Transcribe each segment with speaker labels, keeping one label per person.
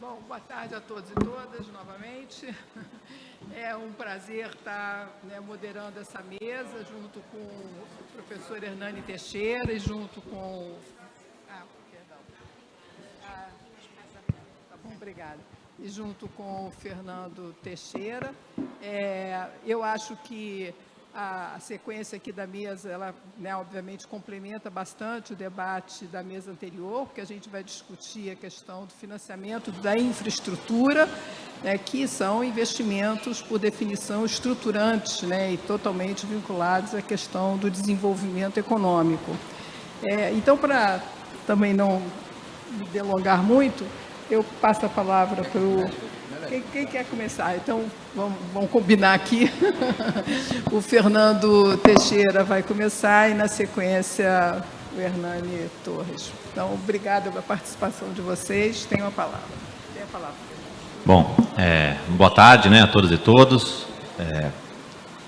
Speaker 1: Bom, boa tarde a todos e todas, novamente. É um prazer estar moderando essa mesa, junto com o professor Hernani Teixeira e junto com... perdão. Tá bom, obrigada. E junto com o Fernando Teixeira. Eu acho que a sequência aqui da mesa, ela, obviamente, complementa bastante o debate da mesa anterior, porque a gente vai discutir a questão do financiamento da infraestrutura, que são investimentos, por definição, estruturantes, e totalmente vinculados à questão do desenvolvimento econômico. Então, para também não me delongar muito, eu passo a palavra para o... Quem quer começar? Então, vamos combinar aqui. O Fernando Teixeira vai começar e, na sequência, o Hernani Torres. Então, obrigada pela participação de vocês. Tenho a palavra. Tem a palavra.
Speaker 2: Bom, boa tarde, a todas e todos.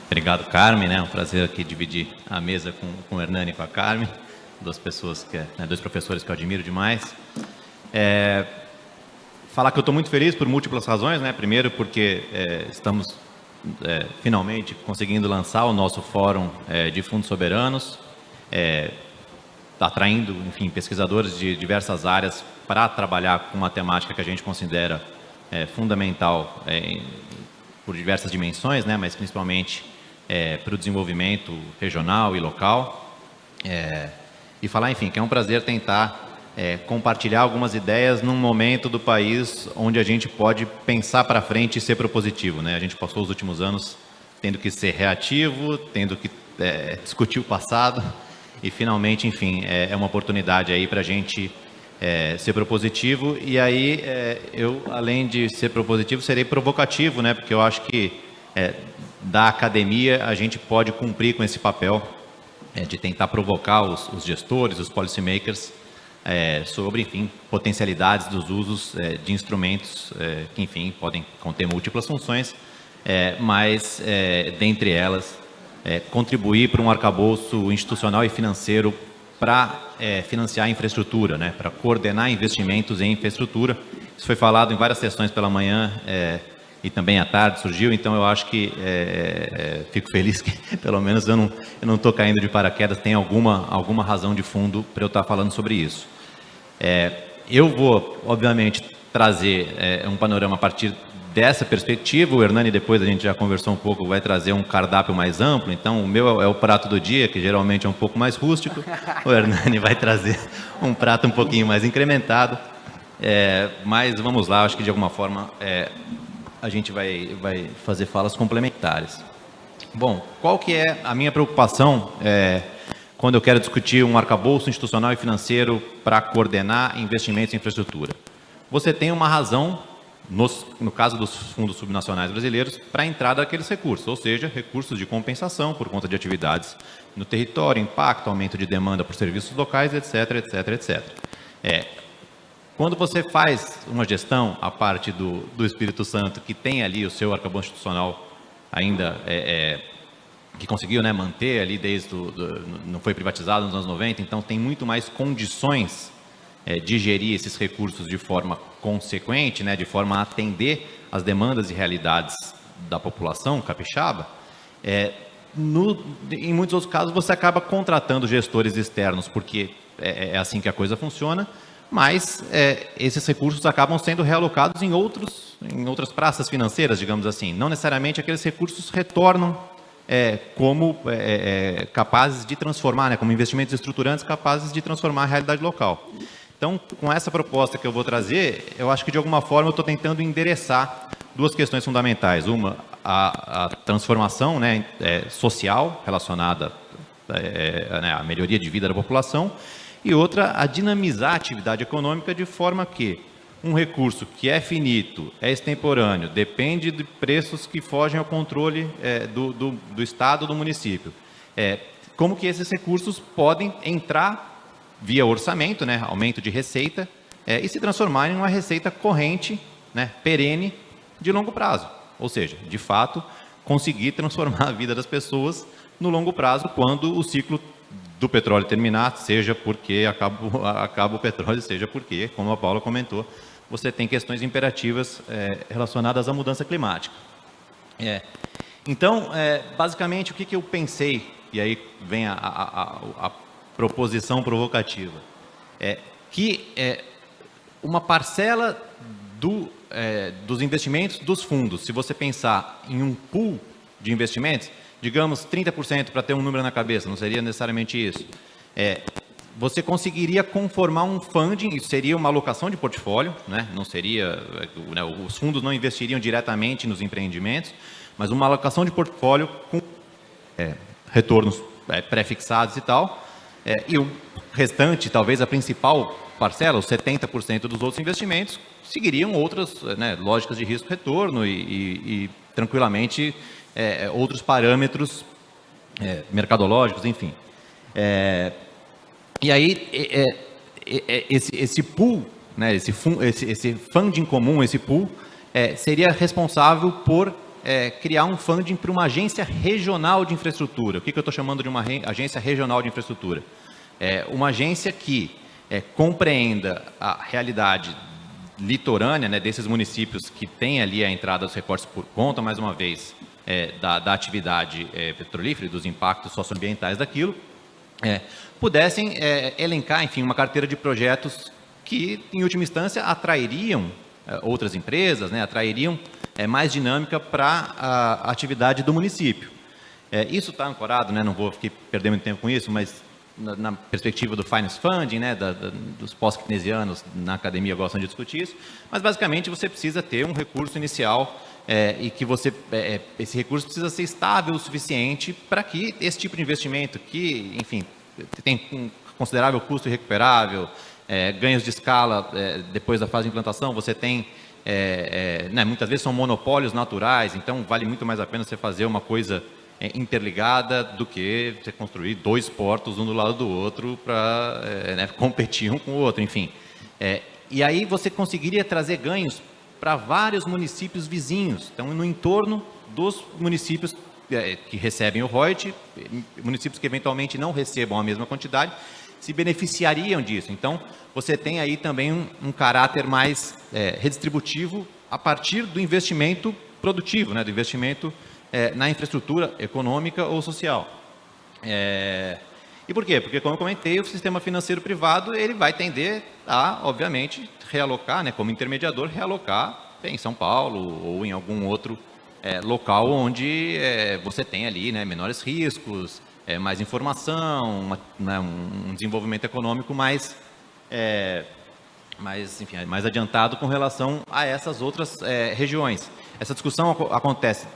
Speaker 2: Obrigado, Carmen. É um prazer aqui dividir a mesa com o Hernani e com a Carmen, duas professores que eu admiro demais. Falar que eu estou muito feliz por múltiplas razões, Primeiro porque estamos finalmente conseguindo lançar o nosso fórum de fundos soberanos, atraindo, enfim, pesquisadores de diversas áreas para trabalhar com uma temática que a gente considera fundamental por diversas dimensões, mas principalmente para o desenvolvimento regional e local. E falar, enfim, que é um prazer tentar compartilhar algumas ideias num momento do país onde a gente pode pensar para frente e ser propositivo, A gente passou os últimos anos tendo que ser reativo, tendo que discutir o passado e finalmente, enfim, é uma oportunidade aí para a gente ser propositivo. E aí eu, além de ser propositivo, serei provocativo, Porque eu acho que da academia a gente pode cumprir com esse papel de tentar provocar os gestores, os policymakers, sobre, enfim, potencialidades dos usos de instrumentos que, enfim, podem conter múltiplas funções, mas, dentre elas, contribuir para um arcabouço institucional e financeiro para financiar a infraestrutura, para coordenar investimentos em infraestrutura. Isso foi falado em várias sessões pela manhã e também à tarde surgiu, então eu acho que fico feliz que pelo menos eu não estou caindo de paraquedas, tem alguma razão de fundo para eu estar falando sobre isso. Eu vou, obviamente, trazer um panorama a partir dessa perspectiva. O Hernani, depois a gente já conversou um pouco, vai trazer um cardápio mais amplo, então o meu é o prato do dia, que geralmente é um pouco mais rústico. O Hernani vai trazer um prato um pouquinho mais incrementado, mas vamos lá, acho que de alguma forma a gente vai fazer falas complementares. Bom, qual que é a minha preocupação quando eu quero discutir um arcabouço institucional e financeiro para coordenar investimentos em infraestrutura? Você tem uma razão, no caso dos fundos subnacionais brasileiros, para a entrada daqueles recursos, ou seja, recursos de compensação por conta de atividades no território, impacto, aumento de demanda por serviços locais, etc, etc, etc. Quando você faz uma gestão, a parte do Espírito Santo, que tem ali o seu arcabouço institucional ainda que conseguiu manter ali desde não foi privatizado nos anos 90, então tem muito mais condições de gerir esses recursos de forma consequente, de forma a atender as demandas e realidades da população capixaba. Em muitos outros casos você acaba contratando gestores externos, porque é assim que a coisa funciona, mas esses recursos acabam sendo realocados em outras praças financeiras, digamos assim. Não necessariamente aqueles recursos retornam como capazes de transformar, como investimentos estruturantes capazes de transformar a realidade local. Então, com essa proposta que eu vou trazer, eu acho que de alguma forma eu estou tentando endereçar duas questões fundamentais. Uma, a transformação social relacionada à melhoria de vida da população, e outra, a dinamizar a atividade econômica de forma que um recurso que é finito, é extemporâneo, depende de preços que fogem ao controle do Estado ou do município. Como que esses recursos podem entrar via orçamento, aumento de receita, e se transformarem em uma receita corrente, perene, de longo prazo. Ou seja, de fato, conseguir transformar a vida das pessoas no longo prazo, quando o ciclo do petróleo terminar, seja porque acaba o petróleo, seja porque, como a Paula comentou, você tem questões imperativas relacionadas à mudança climática. Então, basicamente, o que eu pensei, e aí vem a proposição provocativa, que uma parcela dos investimentos dos fundos, se você pensar em um pool de investimentos, digamos 30% para ter um número na cabeça, não seria necessariamente isso, você conseguiria conformar um funding, isso seria uma alocação de portfólio, né? Não seria, né, os fundos não investiriam diretamente nos empreendimentos, mas uma alocação de portfólio com retornos pré-fixados e tal, e o restante, talvez a principal parcela, os 70% dos outros investimentos, seguiriam outras, né, lógicas de risco-retorno e tranquilamente outros parâmetros mercadológicos, enfim. E aí, esse pool, né, esse funding comum, esse pool, seria responsável por criar um funding para uma agência regional de infraestrutura. O que eu estou chamando de uma agência regional de infraestrutura? Uma agência que compreenda a realidade litorânea, né, desses municípios que têm ali a entrada dos recursos por conta, mais uma vez, da atividade petrolífera e dos impactos socioambientais daquilo, pudessem elencar, enfim, uma carteira de projetos que, em última instância, atrairiam outras empresas, né, atrairiam mais dinâmica para a atividade do município. Isso está ancorado, né, não vou perder muito tempo com isso, mas na perspectiva do Finance Funding, né, dos pós-keynesianos na academia gostam de discutir isso, mas basicamente você precisa ter um recurso inicial e que esse recurso precisa ser estável o suficiente para que esse tipo de investimento que, enfim, tem um considerável custo irrecuperável, ganhos de escala depois da fase de implantação, você tem, né, muitas vezes são monopólios naturais, então vale muito mais a pena você fazer uma coisa interligada do que você construir 2 portos um do lado do outro para né, competir um com o outro, enfim. E aí você conseguiria trazer ganhos para vários municípios vizinhos, então no entorno dos municípios que recebem o royalty, municípios que eventualmente não recebam a mesma quantidade, se beneficiariam disso. Então, você tem aí também um caráter mais redistributivo a partir do investimento produtivo, né, do investimento na infraestrutura econômica ou social. E por quê? Porque, como eu comentei, o sistema financeiro privado ele vai tender a, obviamente, realocar, né, como intermediador, realocar em São Paulo ou em algum outro local onde você tem ali, né, menores riscos, mais informação, um desenvolvimento econômico mais adiantado com relação a essas outras regiões. Essa discussão acontece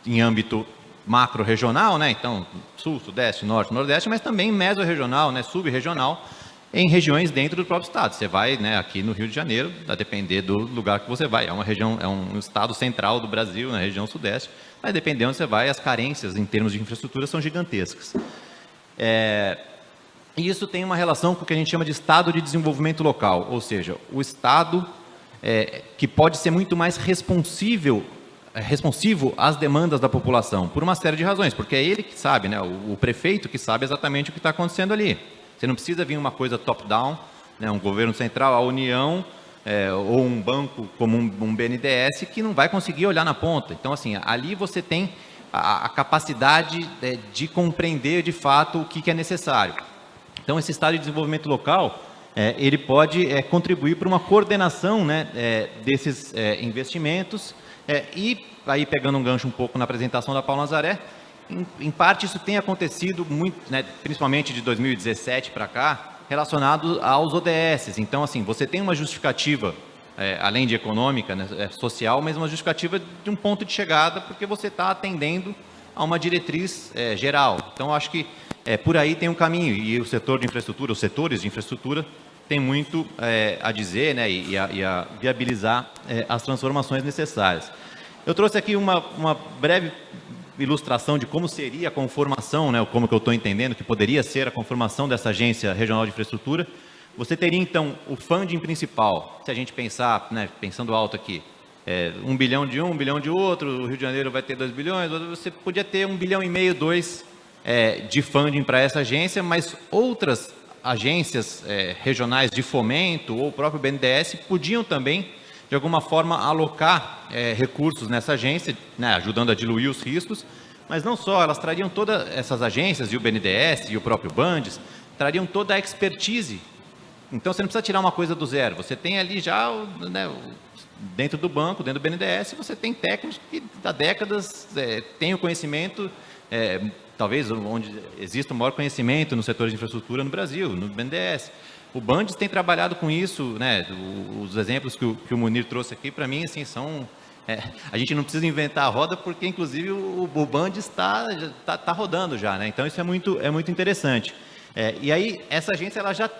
Speaker 2: em âmbito macro-regional, né? Então, sul, sudeste, norte, nordeste, mas também meso-regional, né? Sub-regional, em regiões dentro do próprio estado. Você vai, né, aqui no Rio de Janeiro, a depender do lugar que você vai. É uma região, é um estado central do Brasil, na região sudeste, mas dependendo de onde você vai, as carências em termos de infraestrutura são gigantescas. E isso tem uma relação com o que a gente chama de estado de desenvolvimento local, ou seja, o estado que pode ser muito mais responsivo às demandas da população, por uma série de razões, porque é ele que sabe, né, o prefeito que sabe exatamente o que está acontecendo ali. Você não precisa vir uma coisa top-down, né, um governo central, a União, ou um banco como um BNDES, que não vai conseguir olhar na ponta. Então, assim, ali você tem a capacidade de compreender, de fato, o que é necessário. Então, esse estado de desenvolvimento local, ele pode contribuir para uma coordenação, né, desses investimentos, e aí pegando um gancho um pouco na apresentação da Paula Nazaré, em parte isso tem acontecido muito, né, principalmente de 2017 para cá, relacionado aos ODS. Então, assim, você tem uma justificativa, além de econômica, né, social, mas uma justificativa de um ponto de chegada, porque você está atendendo a uma diretriz geral. Então, acho que por aí tem um caminho, e o setor de infraestrutura, os setores de infraestrutura, tem muito a dizer, né, e a viabilizar as transformações necessárias. Eu trouxe aqui uma breve ilustração de como seria a conformação, né, como que eu estou entendendo que poderia ser a conformação dessa agência regional de infraestrutura. Você teria, então, o funding principal, se a gente pensar, né, pensando alto aqui, 1 bilhão de um, 1 bilhão de outro, o Rio de Janeiro vai ter 2 bilhões, você podia ter 1,5 bilhão, 2 de funding para essa agência, mas outras agências regionais de fomento ou o próprio BNDES podiam também, de alguma forma, alocar recursos nessa agência, né, ajudando a diluir os riscos, mas não só, elas trariam todas essas agências, e o BNDES, e o próprio Bandes, trariam toda a expertise. Então, você não precisa tirar uma coisa do zero, você tem ali já, né, dentro do banco, dentro do BNDES, você tem técnicos que há décadas têm o conhecimento, talvez onde exista o maior conhecimento no setor de infraestrutura no Brasil, no BNDES. O Bandes tem trabalhado com isso, né? Os exemplos que o Munir trouxe aqui, para mim, assim, são... a gente não precisa inventar a roda, porque, inclusive, o Bandes está rodando já, né? Então, isso é muito interessante. E aí, essa agência ela já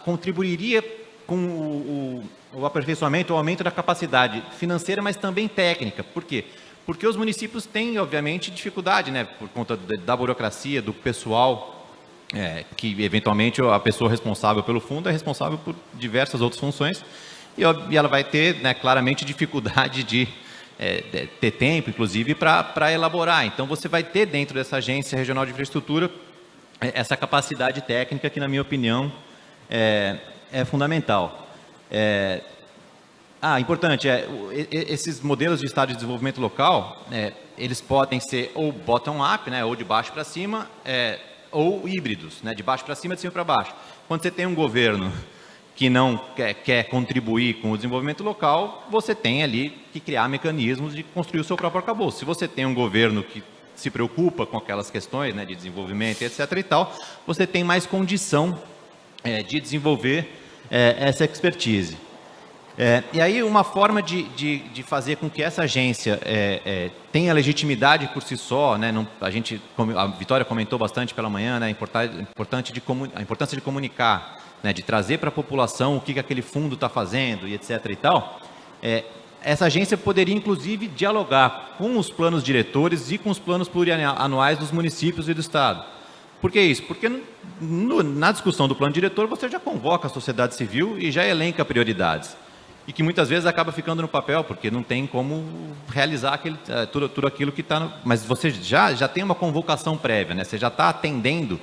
Speaker 2: contribuiria com o aperfeiçoamento, o aumento da capacidade financeira, mas também técnica. Por quê? Porque os municípios têm, obviamente, dificuldade, né? Por conta da burocracia, do pessoal... que eventualmente a pessoa responsável pelo fundo é responsável por diversas outras funções e ela vai ter, né, claramente dificuldade de ter tempo, inclusive, para elaborar. Então, você vai ter dentro dessa agência regional de infraestrutura essa capacidade técnica que, na minha opinião, é fundamental. Importante, esses modelos de estado de desenvolvimento local, eles podem ser ou bottom-up, né, ou de baixo para cima, ou híbridos, né, de baixo para cima, de cima para baixo. Quando você tem um governo que não quer contribuir com o desenvolvimento local, você tem ali que criar mecanismos de construir o seu próprio arcabouço. Se você tem um governo que se preocupa com aquelas questões, né, de desenvolvimento, etc. e tal, você tem mais condição de desenvolver essa expertise. E aí, uma forma de fazer com que essa agência tenha legitimidade por si só, né, a Vitória comentou bastante pela manhã, né, a importância de comunicar, né, de trazer para a população o que aquele fundo está fazendo, e etc. e tal, essa agência poderia, inclusive, dialogar com os planos diretores e com os planos plurianuais dos municípios e do Estado. Por que isso? Porque na discussão do plano diretor, você já convoca a sociedade civil e já elenca prioridades. E que muitas vezes acaba ficando no papel, porque não tem como realizar tudo aquilo que está... Mas você já tem uma convocação prévia, né? Você já está atendendo,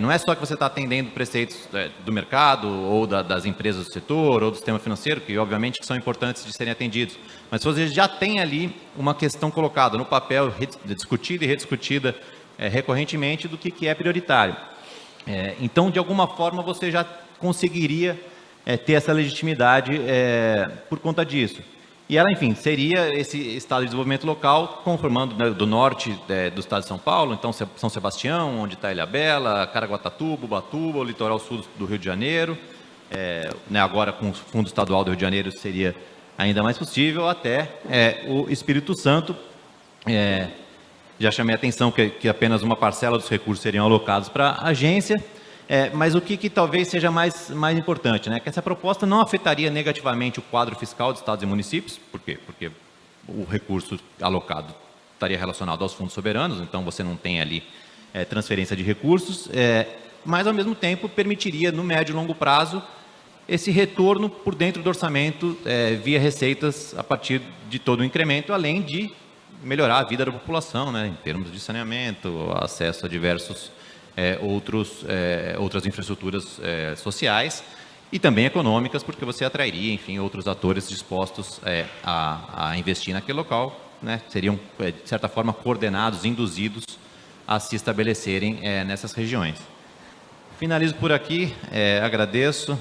Speaker 2: não é só que você está atendendo preceitos do mercado, ou das empresas do setor, ou do sistema financeiro, que obviamente que são importantes de serem atendidos, mas você já tem ali uma questão colocada no papel, discutida e rediscutida recorrentemente do que é prioritário. Então, de alguma forma, você já conseguiria... ter essa legitimidade por conta disso. E ela, enfim, seria esse estado de desenvolvimento local, conformando, né, do norte do estado de São Paulo, então São Sebastião, onde está Ilhabela, Caraguatatuba, Ubatuba, o litoral sul do Rio de Janeiro, né, agora com o Fundo Estadual do Rio de Janeiro seria ainda mais possível, até o Espírito Santo. Já chamei a atenção que apenas uma parcela dos recursos seriam alocados para a agência. Mas o que talvez seja mais importante, né? Que essa proposta não afetaria negativamente o quadro fiscal de estados e municípios. Por quê? Porque o recurso alocado estaria relacionado aos fundos soberanos, então você não tem ali transferência de recursos, mas ao mesmo tempo permitiria, no médio e longo prazo, esse retorno por dentro do orçamento via receitas a partir de todo o incremento, além de melhorar a vida da população, né? Em termos de saneamento, acesso a diversos... outras infraestruturas sociais e também econômicas, porque você atrairia, enfim, outros atores dispostos a investir naquele local, né? Seriam, de certa forma, coordenados, induzidos a se estabelecerem nessas regiões. Finalizo por aqui, agradeço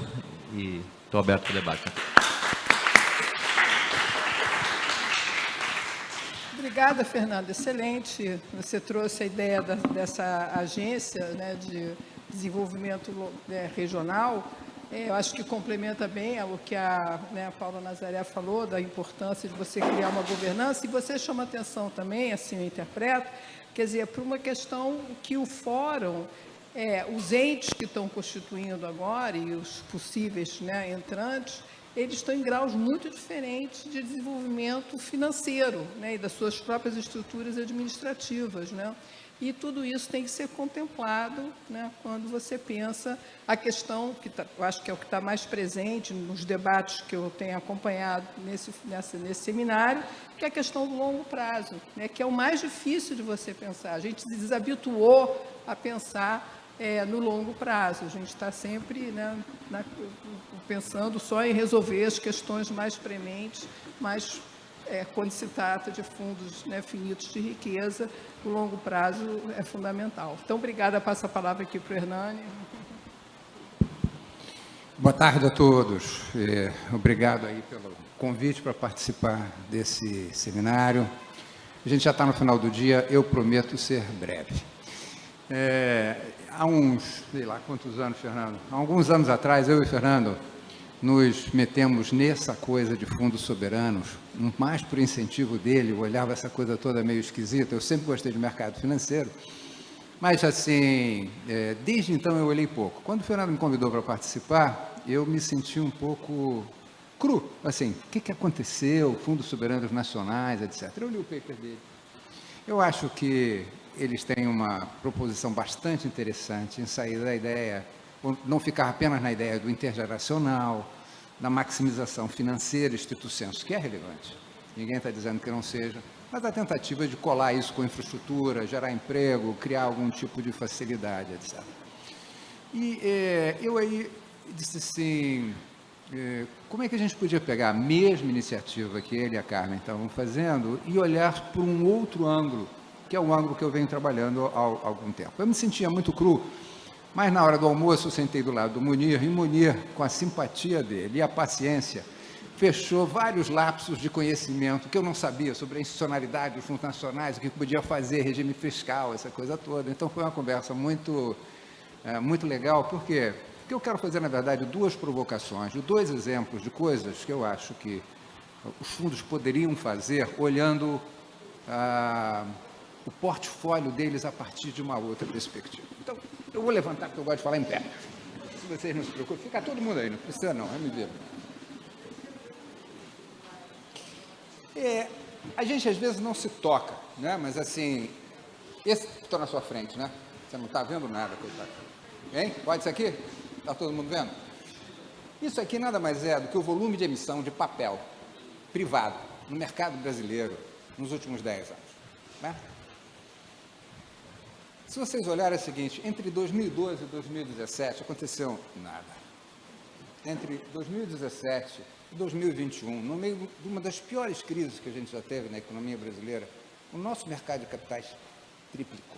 Speaker 2: e estou aberto para o debate.
Speaker 1: Obrigada, Fernando. Excelente. Você trouxe a ideia dessa agência, né, de desenvolvimento regional. Eu acho que complementa bem o que a Paula Nazaré falou, da importância de você criar uma governança. E você chama atenção também, assim eu interpreto, quer dizer, para uma questão que o fórum, os entes que estão constituindo agora e os possíveis, né, entrantes, eles estão em graus muito diferentes de desenvolvimento financeiro, né, e das suas próprias estruturas administrativas, né? E tudo isso tem que ser contemplado, né, quando você pensa a questão, eu acho que é o que está mais presente nos debates que eu tenho acompanhado nesse seminário, que é a questão do longo prazo, né, que é o mais difícil de você pensar. A gente se desabituou a pensar no longo prazo. A gente está sempre, né, pensando só em resolver as questões mais prementes, mas quando se trata de fundos, né, finitos de riqueza, o longo prazo é fundamental. Então, obrigada. Passo a palavra aqui para o Hernani.
Speaker 3: Boa tarde a todos. Obrigado aí pelo convite para participar desse seminário. A gente já está no final do dia, eu prometo ser breve. Há uns, sei lá quantos anos, Fernando? Há alguns anos atrás, eu e Fernando nos metemos nessa coisa de fundos soberanos, mais por incentivo dele. Eu olhava essa coisa toda meio esquisita. Eu sempre gostei de mercado financeiro, mas assim, desde então eu olhei pouco. Quando o Fernando me convidou para participar, eu me senti um pouco cru, assim, o que aconteceu, fundos soberanos nacionais, etc. Eu li o paper dele. Eu acho que eles têm uma proposição bastante interessante em sair da ideia, não ficar apenas na ideia do intergeracional, da maximização financeira, estrito sensu, que é relevante. Ninguém está dizendo que não seja, mas a tentativa de colar isso com infraestrutura, gerar emprego, criar algum tipo de facilidade, etc. E eu aí disse assim, como é que a gente podia pegar a mesma iniciativa que ele e a Carmen estavam fazendo e olhar por um outro ângulo, que é o ângulo que eu venho trabalhando há algum tempo. Eu me sentia muito cru, mas na hora do almoço eu sentei do lado do Munir, e Munir, com a simpatia dele e a paciência, fechou vários lapsos de conhecimento que eu não sabia sobre a institucionalidade dos fundos nacionais, o que podia fazer, regime fiscal, essa coisa toda. Então foi uma conversa muito legal, porque eu quero fazer, na verdade, duas provocações, de dois exemplos de coisas que eu acho que os fundos poderiam fazer olhando o portfólio deles a partir de uma outra perspectiva. Então, eu vou levantar, porque eu gosto de falar em pé. Se vocês não se preocupem, fica todo mundo aí, não precisa não, me ver. A gente, às vezes, não se toca, né? Mas, assim, esse que está na sua frente, né? Você não está vendo nada, coitado. Hein? Pode isso aqui? Está todo mundo vendo? Isso aqui nada mais é do que o volume de emissão de papel privado no mercado brasileiro nos últimos 10 anos. Né? Se vocês olharem é o seguinte, entre 2012 e 2017 aconteceu nada. Entre 2017 e 2021, no meio de uma das piores crises que a gente já teve na economia brasileira, o nosso mercado de capitais triplicou.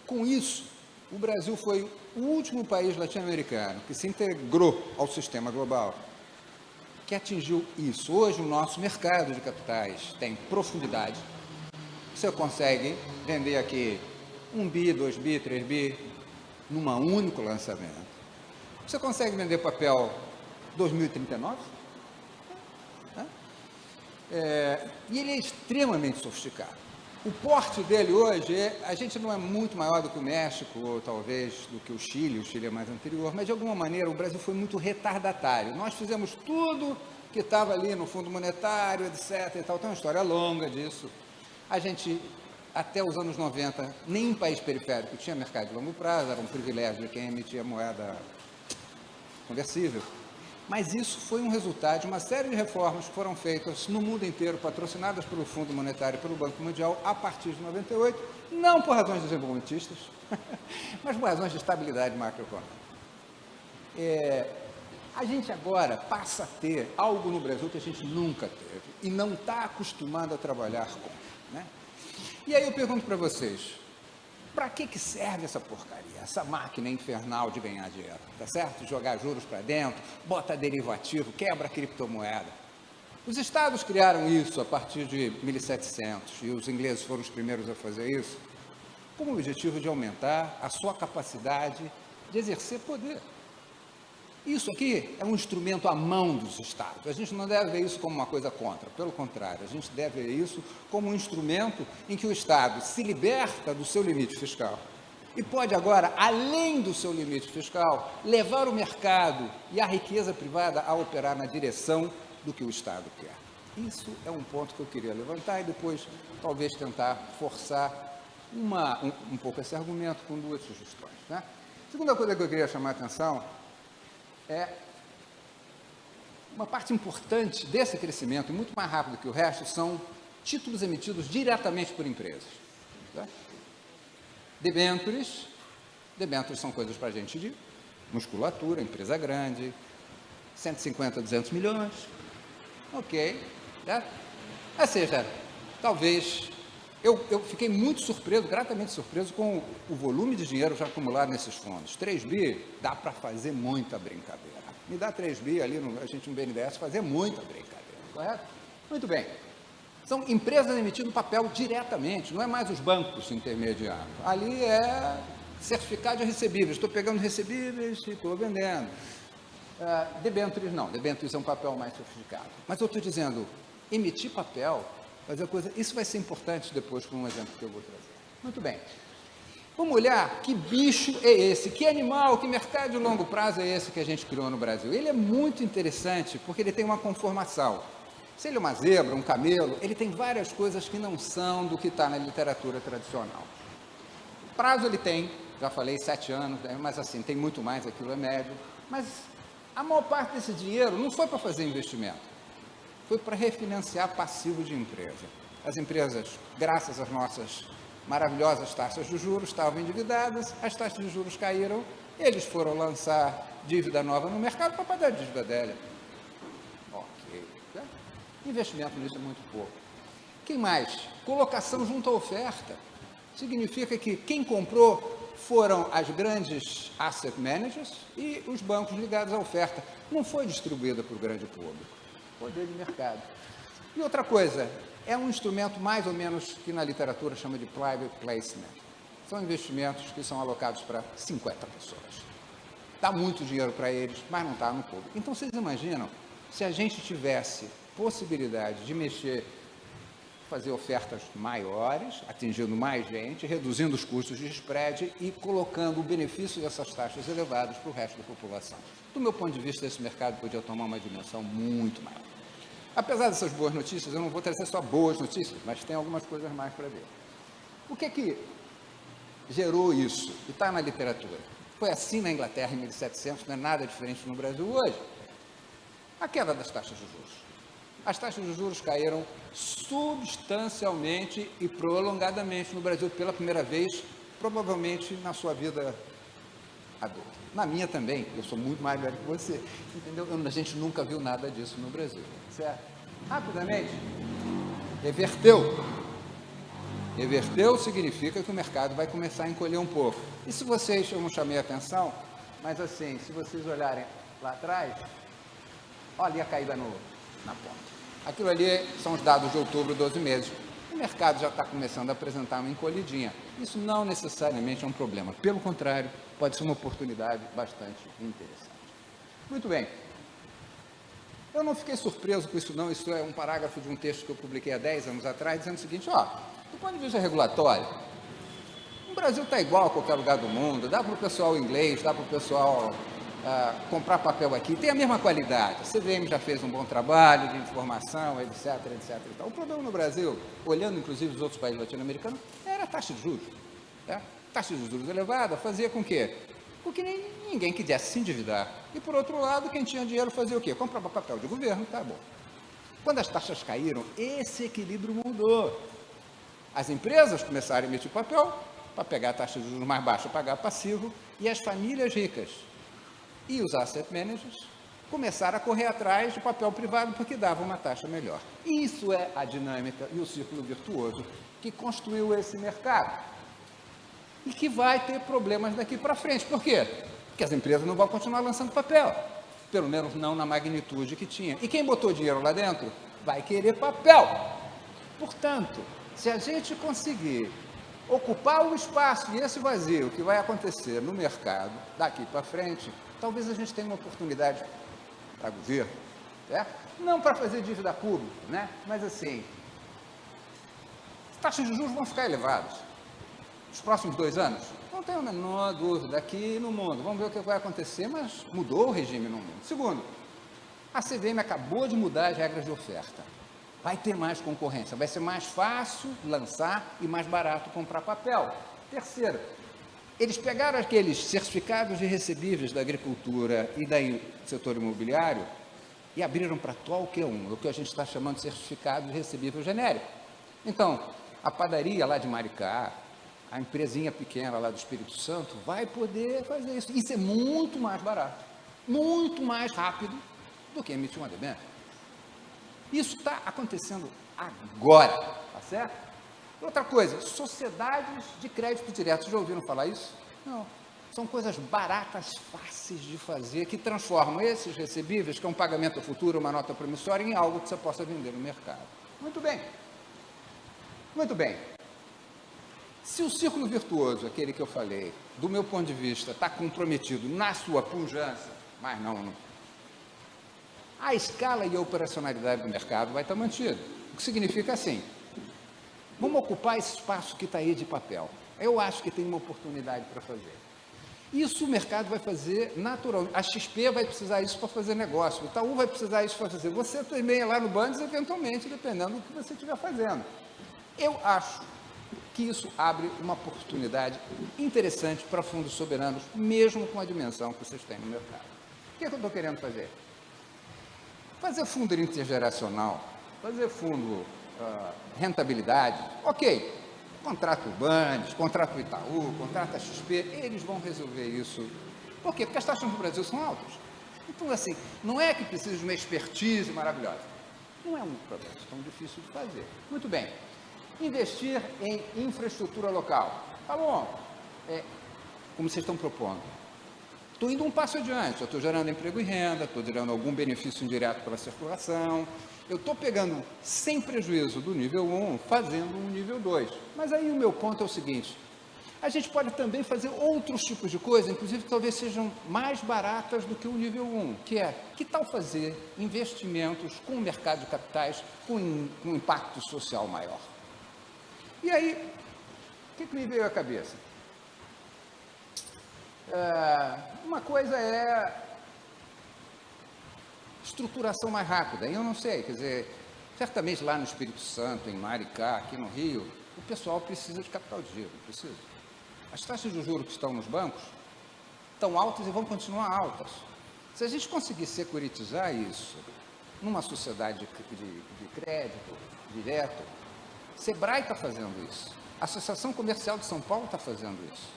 Speaker 3: Com isso, o Brasil foi o último país latino-americano que se integrou ao sistema global, que atingiu isso. Hoje, o nosso mercado de capitais tem profundidade. Você consegue vender aqui 1 bi, 2 bi, 3 bi, num único lançamento. Você consegue vender papel 2039? E ele é extremamente sofisticado. O porte dele hoje, a gente não é muito maior do que o México, ou talvez do que o Chile é mais anterior, mas de alguma maneira o Brasil foi muito retardatário. Nós fizemos tudo que estava ali no Fundo Monetário, etc. E tal. Tem uma história longa disso. A gente, até os anos 90, nenhum país periférico tinha mercado de longo prazo, era um privilégio de quem emitia moeda conversível. Mas isso foi um resultado de uma série de reformas que foram feitas no mundo inteiro, patrocinadas pelo Fundo Monetário e pelo Banco Mundial, a partir de 98, não por razões desenvolvimentistas, mas por razões de estabilidade macroeconômica. A gente agora passa a ter algo no Brasil que a gente nunca teve e não está acostumado a trabalhar com. Né? E aí eu pergunto para vocês, para que serve essa porcaria, essa máquina infernal de ganhar dinheiro? Tá certo? Jogar juros para dentro, bota derivativo, quebra a criptomoeda. Os estados criaram isso a partir de 1700 e os ingleses foram os primeiros a fazer isso, com o objetivo de aumentar a sua capacidade de exercer poder. Isso aqui é um instrumento à mão dos estados. A gente não deve ver isso como uma coisa contra, pelo contrário, a gente deve ver isso como um instrumento em que o Estado se liberta do seu limite fiscal e pode agora, além do seu limite fiscal, levar o mercado e a riqueza privada a operar na direção do que o Estado quer. Isso é um ponto que eu queria levantar e depois talvez tentar forçar um pouco esse argumento com duas sugestões. Né? A segunda coisa que eu queria chamar a atenção uma parte importante desse crescimento, muito mais rápido que o resto, são títulos emitidos diretamente por empresas. Tá? Debêntures são coisas para a gente de musculatura, empresa grande, 150, 200 milhões, ok, tá? Ou seja, talvez, eu fiquei muito surpreso, gratamente surpreso com o volume de dinheiro já acumulado nesses fundos. 3 bi, dá para fazer muita brincadeira. Me dá 3 bi ali, a gente no BNDES, fazer muita brincadeira, correto? Muito bem. São empresas emitindo papel diretamente, não é mais os bancos intermediários. Ali é certificado de recebíveis. Estou pegando recebíveis e estou vendendo. Debêntures não, debêntures é um papel mais sofisticado. Mas eu estou dizendo, emitir papel, fazer coisa, isso vai ser importante depois com um exemplo que eu vou trazer. Muito bem. Vamos olhar que bicho é esse, que animal, que mercado de longo prazo é esse que a gente criou no Brasil. Ele é muito interessante porque ele tem uma conformação. Se ele é uma zebra, um camelo, ele tem várias coisas que não são do que está na literatura tradicional. Prazo ele tem, já falei, 7 anos, mas assim, tem muito mais, aquilo é médio. Mas a maior parte desse dinheiro não foi para fazer investimento, foi para refinanciar passivo de empresa. As empresas, graças às nossas maravilhosas taxas de juros, estavam endividadas, as taxas de juros caíram, eles foram lançar dívida nova no mercado para pagar a dívida dela. Ok. Né? Investimento nisso é muito pouco. Quem mais? Colocação junto à oferta. Significa que quem comprou foram as grandes asset managers e os bancos ligados à oferta. Não foi distribuída para o grande público. Poder de mercado. E outra coisa, é um instrumento mais ou menos que na literatura chama de private placement. São investimentos que são alocados para 50 pessoas. Dá muito dinheiro para eles, mas não está no público. Então, vocês imaginam, se a gente tivesse possibilidade de mexer, fazer ofertas maiores, atingindo mais gente, reduzindo os custos de spread e colocando o benefício dessas taxas elevadas para o resto da população. Do meu ponto de vista, esse mercado podia tomar uma dimensão muito maior. Apesar dessas boas notícias, eu não vou trazer só boas notícias, mas tem algumas coisas mais para ver. O que é que gerou isso? E está na literatura. Foi assim na Inglaterra em 1700, não é nada diferente no Brasil hoje. A queda das taxas de juros. As taxas de juros caíram substancialmente e prolongadamente no Brasil pela primeira vez, provavelmente na sua vida adulta. Na minha também, eu sou muito mais velho que você, entendeu? A gente nunca viu nada disso no Brasil, certo? Rapidamente, reverteu. Reverteu significa que o mercado vai começar a encolher um pouco. E se vocês, eu não chamei a atenção, mas assim, se vocês olharem lá atrás, olha ali a caída na ponta. Aquilo ali são os dados de outubro, 12 meses. O mercado já está começando a apresentar uma encolhidinha. Isso não necessariamente é um problema. Pelo contrário, pode ser uma oportunidade bastante interessante. Muito bem. Eu não fiquei surpreso com isso, não. Isso é um parágrafo de um texto que eu publiquei há 10 anos atrás, dizendo o seguinte, do ponto de vista regulatório, o Brasil está igual a qualquer lugar do mundo, dá para o pessoal inglês, dá para o pessoal comprar papel aqui, tem a mesma qualidade. A CVM já fez um bom trabalho de informação, etc, etc. E tal. O problema no Brasil, olhando inclusive os outros países latino-americanos, era a taxa de juros. Tá? Taxa de juros elevada fazia com que ninguém quisesse se endividar. E, por outro lado, quem tinha dinheiro fazia o quê? Comprava papel de governo, tá bom. Quando as taxas caíram, esse equilíbrio mudou. As empresas começaram a emitir papel para pegar a taxa de juros mais baixa, pagar passivo, e as famílias ricas e os asset managers começaram a correr atrás de papel privado porque dava uma taxa melhor. Isso é a dinâmica e o círculo virtuoso que construiu esse mercado. E que vai ter problemas daqui para frente. Por quê? Porque as empresas não vão continuar lançando papel. Pelo menos não na magnitude que tinha. E quem botou dinheiro lá dentro vai querer papel. Portanto, se a gente conseguir ocupar o espaço e esse vazio que vai acontecer no mercado daqui para frente, talvez a gente tenha uma oportunidade para governo, certo? Não para fazer dívida pública, né? Mas assim, as taxas de juros vão ficar elevadas. Nos próximos 2 anos, não tenho a menor dúvida, aqui no mundo, vamos ver o que vai acontecer, mas mudou o regime no mundo. Segundo, a CVM acabou de mudar as regras de oferta. Vai ter mais concorrência, vai ser mais fácil lançar e mais barato comprar papel. Terceiro, eles pegaram aqueles certificados de recebíveis da agricultura e do setor imobiliário e abriram para qualquer um, o que a gente está chamando de certificado de recebível genérico. Então, a padaria lá de Maricá, a empresinha pequena lá do Espírito Santo vai poder fazer isso. Isso é muito mais barato, muito mais rápido do que emitir uma debênture. Isso está acontecendo agora, tá certo? Outra coisa, sociedades de crédito direto. Já ouviram falar isso? Não. São coisas baratas, fáceis de fazer, que transformam esses recebíveis, que é um pagamento futuro, uma nota promissória, em algo que você possa vender no mercado. Muito bem. Muito bem. Se o círculo virtuoso, aquele que eu falei, do meu ponto de vista, está comprometido na sua pujança, mas não, a escala e a operacionalidade do mercado vai estar mantida. O que significa assim, vamos ocupar esse espaço que está aí de papel. Eu acho que tem uma oportunidade para fazer. Isso o mercado vai fazer naturalmente. A XP vai precisar disso para fazer negócio. O Itaú vai precisar disso para fazer. Você também lá no Bandes, eventualmente, dependendo do que você estiver fazendo. Eu acho que isso abre uma oportunidade interessante para fundos soberanos, mesmo com a dimensão que vocês têm no mercado. O que é que eu estou querendo fazer? Fazer fundo intergeracional, fazer fundo rentabilidade, ok. Contrata o Bandes, contrata o Itaú, contrata a XP, eles vão resolver isso. Por quê? Porque as taxas no Brasil são altas. Então, assim, não é que precisa de uma expertise maravilhosa. Não é um problema tão difícil de fazer. Muito bem. Investir em infraestrutura local. Tá bom. Como vocês estão propondo. Estou indo um passo adiante. Eu estou gerando emprego e renda, estou gerando algum benefício indireto pela circulação. Eu estou pegando, sem prejuízo do nível 1, fazendo um nível 2. Mas aí o meu ponto é o seguinte, a gente pode também fazer outros tipos de coisa, inclusive que talvez sejam mais baratas do que o nível 1, que tal fazer investimentos com o mercado de capitais com um impacto social maior? E aí, o que me veio à cabeça? Uma coisa é estruturação mais rápida, eu não sei, quer dizer, certamente lá no Espírito Santo, em Maricá, aqui no Rio, o pessoal precisa de capital de giro, precisa. As taxas de juros que estão nos bancos estão altas e vão continuar altas. Se a gente conseguir securitizar isso numa sociedade de crédito direto, Sebrae está fazendo isso, a Associação Comercial de São Paulo está fazendo isso.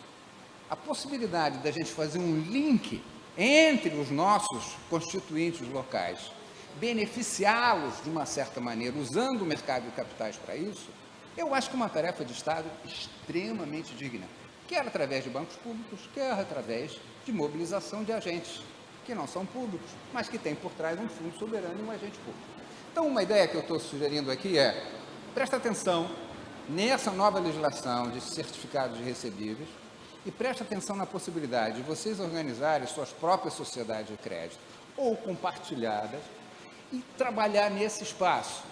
Speaker 3: A possibilidade da gente fazer um link entre os nossos constituintes locais, beneficiá-los de uma certa maneira, usando o mercado de capitais para isso, eu acho que é uma tarefa de Estado extremamente digna, quer através de bancos públicos, quer através de mobilização de agentes que não são públicos, mas que tem por trás um fundo soberano e um agente público. Então, uma ideia que eu estou sugerindo aqui é, presta atenção nessa nova legislação de certificados de recebíveis, e preste atenção na possibilidade de vocês organizarem suas próprias sociedades de crédito ou compartilhadas e trabalhar nesse espaço.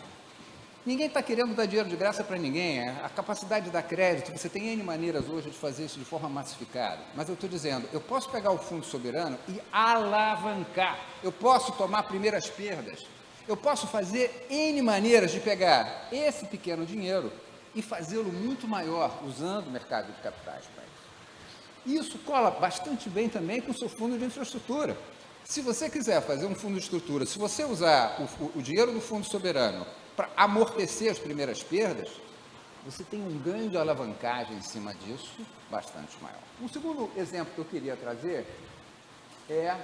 Speaker 3: Ninguém está querendo dar dinheiro de graça para ninguém. A capacidade de dar crédito, você tem N maneiras hoje de fazer isso de forma massificada. Mas eu estou dizendo, eu posso pegar o fundo soberano e alavancar. Eu posso tomar primeiras perdas. Eu posso fazer N maneiras de pegar esse pequeno dinheiro e fazê-lo muito maior, usando o mercado de capitais para isso. Isso cola bastante bem também com o seu fundo de infraestrutura. Se você quiser fazer um fundo de estrutura, se você usar o dinheiro do fundo soberano para amortecer as primeiras perdas, você tem um ganho de alavancagem em cima disso bastante maior. Um segundo exemplo que eu queria trazer é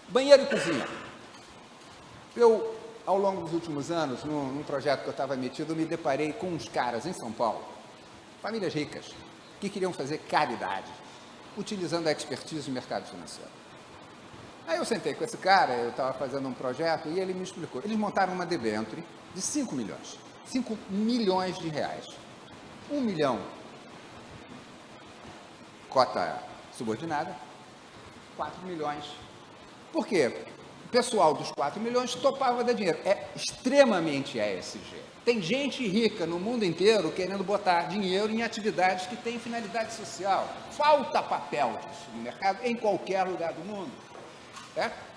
Speaker 3: banheiro e cozinha. Eu, ao longo dos últimos anos, num projeto que eu estava metido, me deparei com uns caras em São Paulo, famílias ricas, que queriam fazer caridade, utilizando a expertise do mercado financeiro. Aí eu sentei com esse cara, eu estava fazendo um projeto, e ele me explicou. Eles montaram uma debênture de 5 milhões. 5 milhões de reais. 1 milhão, cota subordinada, 4 milhões. Por quê? O pessoal dos 4 milhões topava dar dinheiro. É extremamente ESG. Tem gente rica no mundo inteiro querendo botar dinheiro em atividades que têm finalidade social. Falta papel disso no mercado em qualquer lugar do mundo.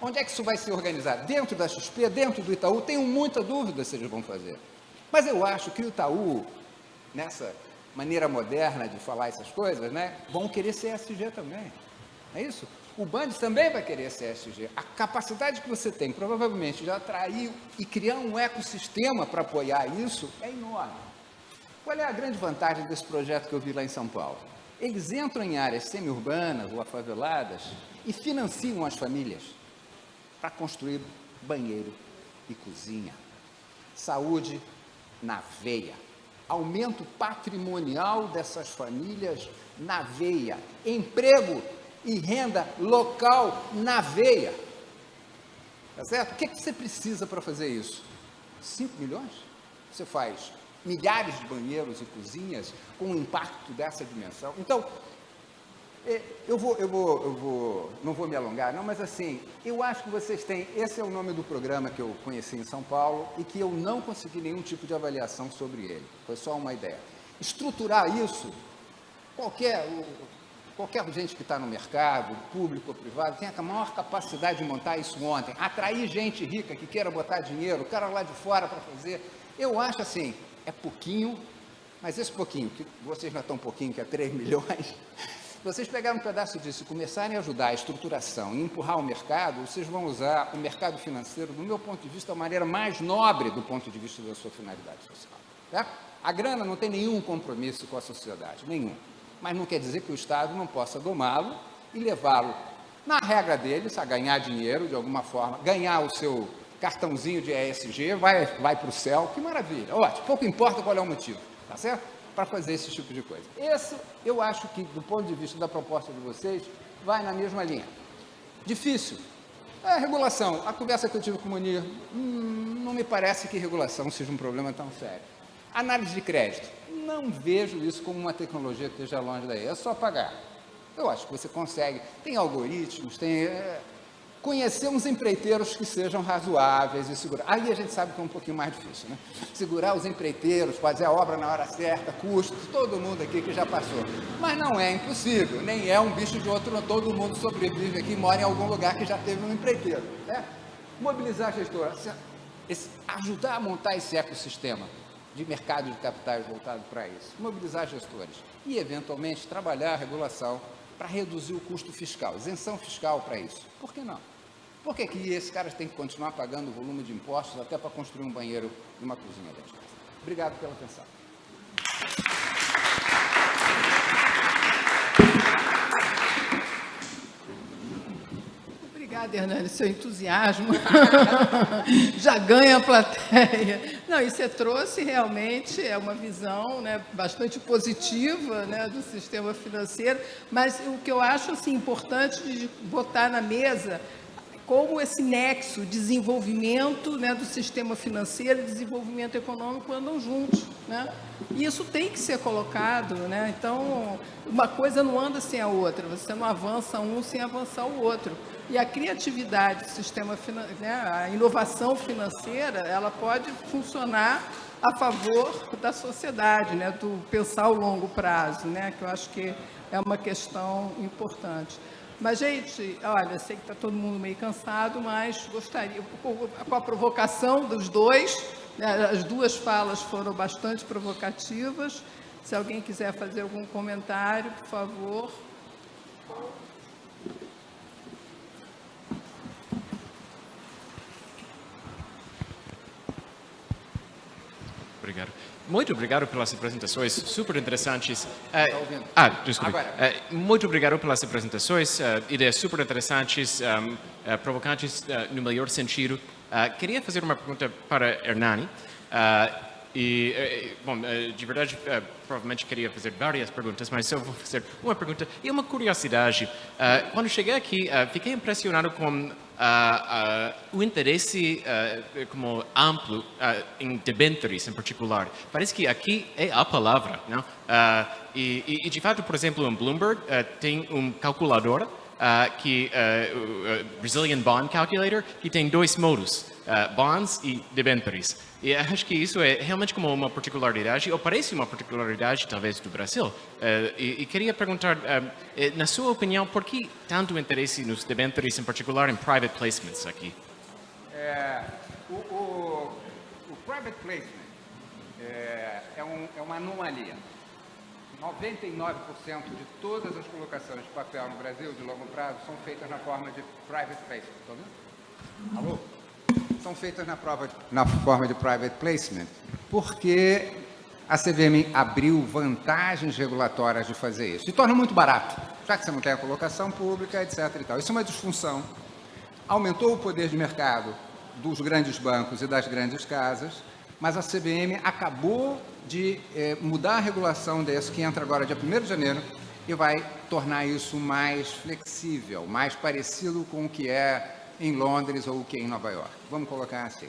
Speaker 3: Onde é que isso vai ser organizado? Dentro da XP, dentro do Itaú? Tenho muita dúvida se eles vão fazer. Mas eu acho que o Itaú, nessa maneira moderna de falar essas coisas, vão querer ser ESG também. É isso? O Bandes também vai querer ser ESG. A capacidade que você tem, provavelmente, de atrair e criar um ecossistema para apoiar isso é enorme. Qual é a grande vantagem desse projeto que eu vi lá em São Paulo? Eles entram em áreas semi-urbanas ou afaveladas e financiam as famílias para construir banheiro e cozinha. Saúde na veia. Aumento patrimonial dessas famílias na veia. Emprego e renda local na veia. Tá certo? O que você precisa para fazer isso? 5 milhões? Você faz milhares de banheiros e cozinhas com um impacto dessa dimensão. Então, não vou me alongar, não, mas assim, eu acho que vocês têm, esse é o nome do programa que eu conheci em São Paulo e que eu não consegui nenhum tipo de avaliação sobre ele, foi só uma ideia. Estruturar isso, qualquer gente que está no mercado, público ou privado, tem a maior capacidade de montar isso ontem, atrair gente rica que queira botar dinheiro, o cara lá de fora para fazer, eu acho assim, é pouquinho, mas esse pouquinho, que vocês não é tão pouquinho, que é 3 milhões, vocês pegarem um pedaço disso e começarem a ajudar a estruturação e empurrar o mercado, vocês vão usar o mercado financeiro, do meu ponto de vista, da maneira mais nobre do ponto de vista da sua finalidade social. Tá? A grana não tem nenhum compromisso com a sociedade, nenhum. Mas não quer dizer que o Estado não possa domá-lo e levá-lo, na regra deles, a ganhar dinheiro, de alguma forma, ganhar o seu cartãozinho de ESG, vai para o céu, que maravilha, ótimo, pouco importa qual é o motivo, tá certo? Para fazer esse tipo de coisa. Esse, eu acho que, do ponto de vista da proposta de vocês, vai na mesma linha. Difícil. É regulação. A conversa que eu tive com o Munir, não me parece que regulação seja um problema tão sério. Análise de crédito. Não vejo isso como uma tecnologia que esteja longe daí. É só pagar. Eu acho que você consegue. Tem algoritmos, tem... conhecer uns empreiteiros que sejam razoáveis e segurar. Aí a gente sabe que é um pouquinho mais difícil, né? Segurar os empreiteiros, fazer a obra na hora certa, custos, todo mundo aqui que já passou. Mas não é impossível, nem é um bicho de outro, todo mundo sobrevive aqui, mora em algum lugar que já teve um empreiteiro, né? Mobilizar gestores, ajudar a montar esse ecossistema de mercado de capitais voltado para isso. Mobilizar gestores e, eventualmente, trabalhar a regulação para reduzir o custo fiscal, isenção fiscal para isso. Por que não? Por que esses caras têm que continuar pagando o volume de impostos até para construir um banheiro e uma cozinha dentro de casa? Obrigado pela atenção.
Speaker 1: Obrigada, Hernani, seu entusiasmo já ganha a plateia. Não, e você trouxe realmente uma visão, né, bastante positiva, né, do sistema financeiro, mas o que eu acho assim, importante de botar na mesa como esse nexo, desenvolvimento, né, do sistema financeiro e desenvolvimento econômico andam juntos, né? E isso tem que ser colocado, né? Então, uma coisa não anda sem a outra, você não avança um sem avançar o outro. E a criatividade do sistema financeiro, né, a inovação financeira, ela pode funcionar a favor da sociedade, né, do pensar ao longo prazo, né, que eu acho que é uma questão importante. Mas, gente, olha, sei que está todo mundo meio cansado, mas gostaria, com a provocação dos dois, né, as duas falas foram bastante provocativas. Se alguém quiser fazer algum comentário, por favor.
Speaker 4: Obrigado. Muito obrigado pelas apresentações super interessantes. Desculpe. Muito obrigado pelas apresentações, ideias super interessantes, provocantes no melhor sentido. Queria fazer uma pergunta para Hernani. De verdade, provavelmente queria fazer várias perguntas, mas eu vou fazer uma pergunta e uma curiosidade. Quando cheguei aqui, fiquei impressionado com o interesse como amplo em debêntures em particular. Parece que aqui é a palavra, não? E de fato, por exemplo, em Bloomberg tem um calculador Brazilian Bond Calculator, que tem 2 modos, bonds e debêntures. E acho que isso é realmente como uma particularidade, ou parece uma particularidade, talvez, do Brasil. E queria perguntar, na sua opinião, por que tanto interesse nos debêntures, em particular em private placements aqui?
Speaker 3: O private placement é uma anomalia. 99% de todas as colocações de papel no Brasil, de longo prazo, são feitas na forma de private placement. Está ouvindo? Alô? São feitas na forma de private placement, porque a CVM abriu vantagens regulatórias de fazer isso. Se torna muito barato, já que você não tem a colocação pública, etc. E tal. Isso é uma disfunção. Aumentou o poder de mercado dos grandes bancos e das grandes casas, mas a CVM acabou de mudar a regulação desse, que entra agora dia 1º de janeiro, e vai tornar isso mais flexível, mais parecido com o que é em Londres ou o que é em Nova York. Vamos colocar assim.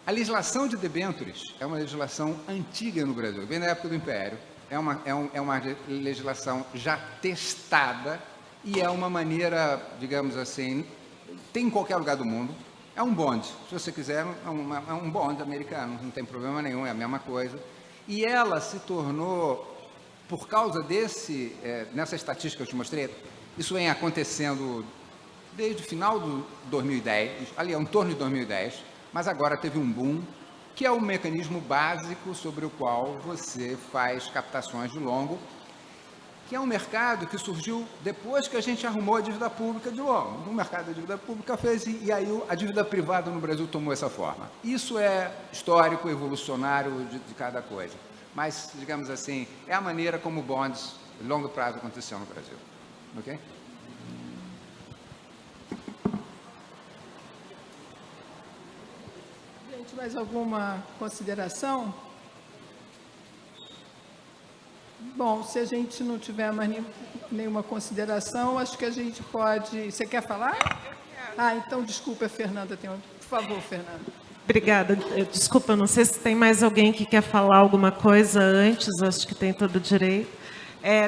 Speaker 3: A legislação de debêntures é uma legislação antiga no Brasil, bem da época do Império. É uma legislação já testada e é uma maneira, digamos assim, tem em qualquer lugar do mundo. É um bond, se você quiser, é um bond americano, não tem problema nenhum, é a mesma coisa. E ela se tornou, por causa nessa estatística que eu te mostrei, isso vem acontecendo desde o final do 2010, ali é em torno de 2010, mas agora teve um boom, que é o mecanismo básico sobre o qual você faz captações de longo, que é um mercado que surgiu depois que a gente arrumou a dívida pública de longo. O mercado da dívida pública fez, e aí a dívida privada no Brasil tomou essa forma. Isso é histórico, evolucionário de cada coisa. Mas, digamos assim, é a maneira como bonds de longo prazo aconteceu no Brasil. Ok?
Speaker 1: Gente, mais alguma consideração? Bom, se a gente não tiver mais nenhuma consideração, acho que a gente pode... Você quer falar? Ah, então, desculpa, Fernanda. Por favor, Fernanda.
Speaker 5: Obrigada. Desculpa, não sei se tem mais alguém que quer falar alguma coisa antes, acho que tem todo o direito.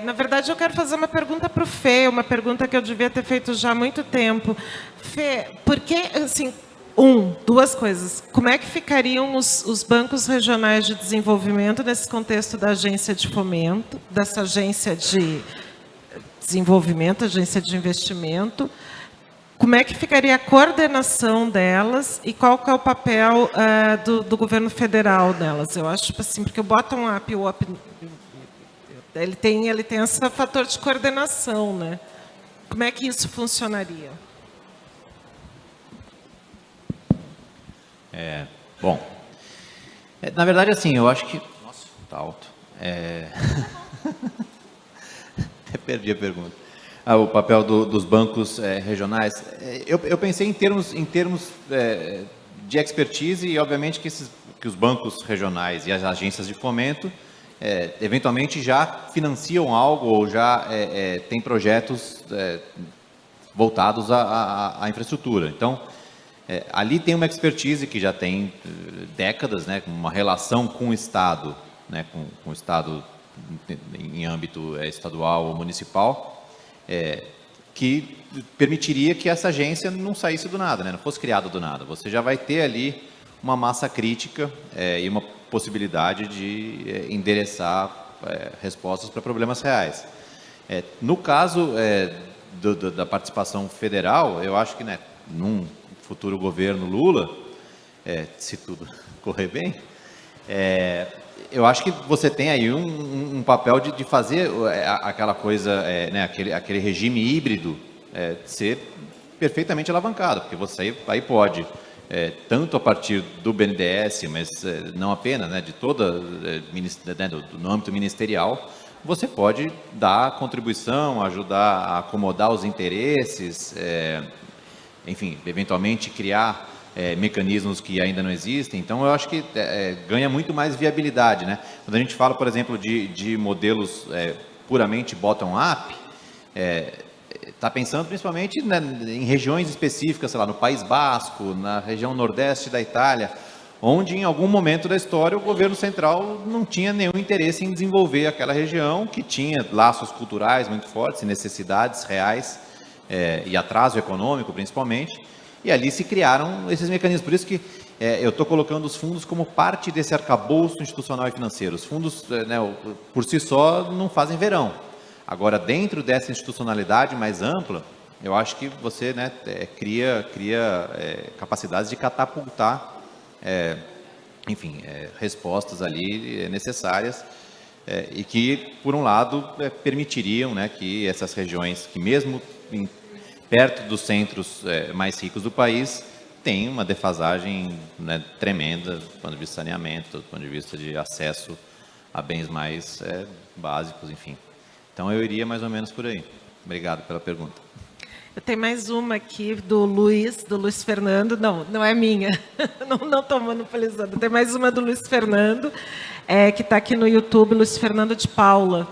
Speaker 5: Na verdade, eu quero fazer uma pergunta para o Fê, uma pergunta que eu devia ter feito já há muito tempo. Fê, por que, assim, duas coisas. Como é que ficariam os bancos regionais de desenvolvimento nesse contexto da agência de fomento, dessa agência de desenvolvimento, agência de investimento? Como é que ficaria a coordenação delas e qual que é o papel do governo federal delas? Eu acho assim, porque o bottom-up, ele tem esse fator de coordenação, né? Como é que isso funcionaria?
Speaker 2: Bom, na verdade, assim, eu acho que... Nossa, tá alto. Perdi a pergunta. O papel dos bancos regionais. Eu pensei em termos de expertise e, obviamente, que os bancos regionais e as agências de fomento, eventualmente, já financiam algo ou já têm projetos voltados à infraestrutura. Então, ali tem uma expertise que já tem décadas, né, uma relação com o Estado, né, com o Estado em âmbito estadual ou municipal, que permitiria que essa agência não saísse do nada, né, não fosse criada do nada. Você já vai ter ali uma massa crítica e uma possibilidade de endereçar respostas para problemas reais. No caso da participação federal, eu acho que, né, num futuro governo Lula, se tudo correr bem, eu acho que você tem aí um papel de fazer aquela coisa, né, aquele regime híbrido ser perfeitamente alavancado, porque você aí pode, tanto a partir do BNDES, mas não apenas, né, de toda, no âmbito ministerial, você pode dar contribuição, ajudar a acomodar os interesses, enfim, eventualmente criar mecanismos que ainda não existem. Então, eu acho que ganha muito mais viabilidade, né? Quando a gente fala, por exemplo, de modelos puramente bottom-up, está pensando principalmente, né, em regiões específicas, sei lá, no País Basco, na região nordeste da Itália, onde em algum momento da história o governo central não tinha nenhum interesse em desenvolver aquela região, que tinha laços culturais muito fortes, necessidades reais, e atraso econômico, principalmente, e ali se criaram esses mecanismos. Por isso que eu estou colocando os fundos como parte desse arcabouço institucional e financeiro. Os fundos, né, por si só, não fazem verão. Agora, dentro dessa institucionalidade mais ampla, eu acho que você, né, cria capacidades de catapultar, enfim, respostas ali necessárias, e que, por um lado, permitiriam, né, que essas regiões, que mesmo perto dos centros mais ricos do país, tem uma defasagem, né, tremenda do ponto de vista de saneamento, do ponto de vista de acesso a bens mais básicos, enfim. Então, eu iria mais ou menos por aí. Obrigado pela pergunta.
Speaker 5: Eu tenho mais uma aqui do Luiz Fernando. Não é minha. Não estou monopolizando. Tem mais uma do Luiz Fernando, que está aqui no YouTube, Luiz Fernando de Paula,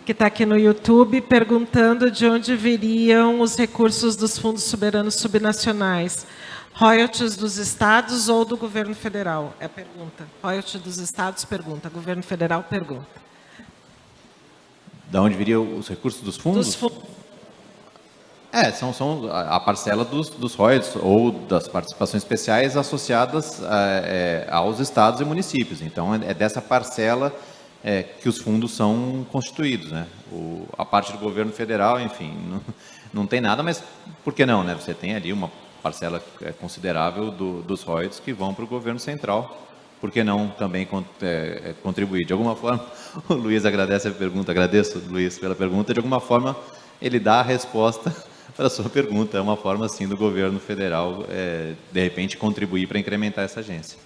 Speaker 5: que está aqui no YouTube, perguntando de onde viriam os recursos dos fundos soberanos subnacionais. Royalties dos estados ou do governo federal? É a pergunta. Royalties dos estados, pergunta. Governo federal, pergunta.
Speaker 2: Da onde viriam os recursos dos fundos? São a parcela dos royalties ou das participações especiais associadas aos estados e municípios. Então, é dessa parcela que os fundos são constituídos, né? A parte do governo federal, enfim, não tem nada, mas por que não, né? Você tem ali uma parcela considerável dos royalties que vão para o governo central. Por que não também contribuir? De alguma forma, o Luiz agradece a pergunta, agradeço, Luiz, pela pergunta, de alguma forma ele dá a resposta para a sua pergunta. É uma forma, sim, do governo federal, de repente, contribuir para incrementar essa agência.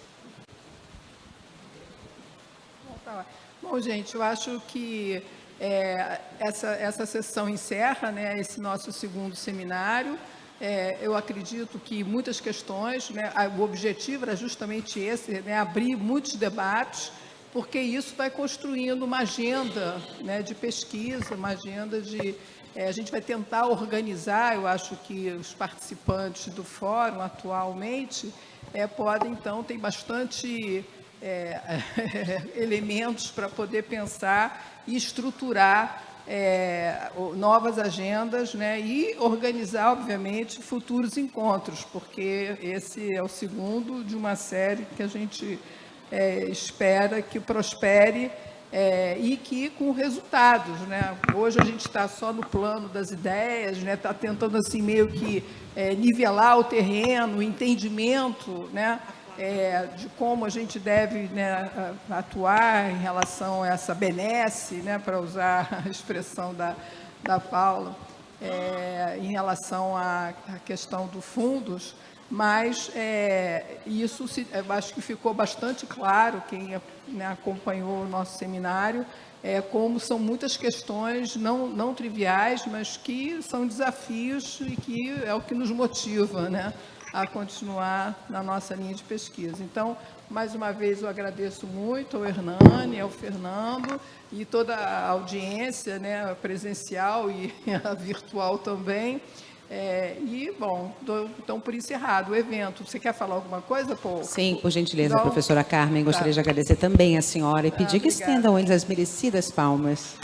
Speaker 1: Bom, gente, eu acho que essa sessão encerra, né, esse nosso segundo seminário. Eu acredito que muitas questões, né, o objetivo era justamente esse, né, abrir muitos debates, porque isso vai construindo uma agenda, né, de pesquisa, uma agenda de... a gente vai tentar organizar, eu acho que os participantes do fórum atualmente podem, então, tem bastante elementos para poder pensar e estruturar novas agendas, né, e organizar, obviamente, futuros encontros, porque esse é o segundo de uma série que a gente espera que prospere e que com resultados, né? Hoje a gente está só no plano das ideias, né? Está tentando assim meio que nivelar o terreno, o entendimento, né? De como a gente deve, né, atuar em relação a essa benesse, né, para usar a expressão da Paula, em relação à questão dos fundos, mas isso eu acho que ficou bastante claro, quem, né, acompanhou o nosso seminário, como são muitas questões não triviais, mas que são desafios e que é o que nos motiva, né, a continuar na nossa linha de pesquisa. Então, mais uma vez, eu agradeço muito ao Hernani, ao Fernando e toda a audiência, né, presencial e a virtual também. Bom, então, por encerrado o evento. Você quer falar alguma coisa, Paul?
Speaker 6: Sim, por gentileza,
Speaker 1: Então,
Speaker 6: professora Carmen. Gostaria de agradecer também a senhora e pedir que
Speaker 1: obrigada.
Speaker 6: estendam eles as merecidas palmas.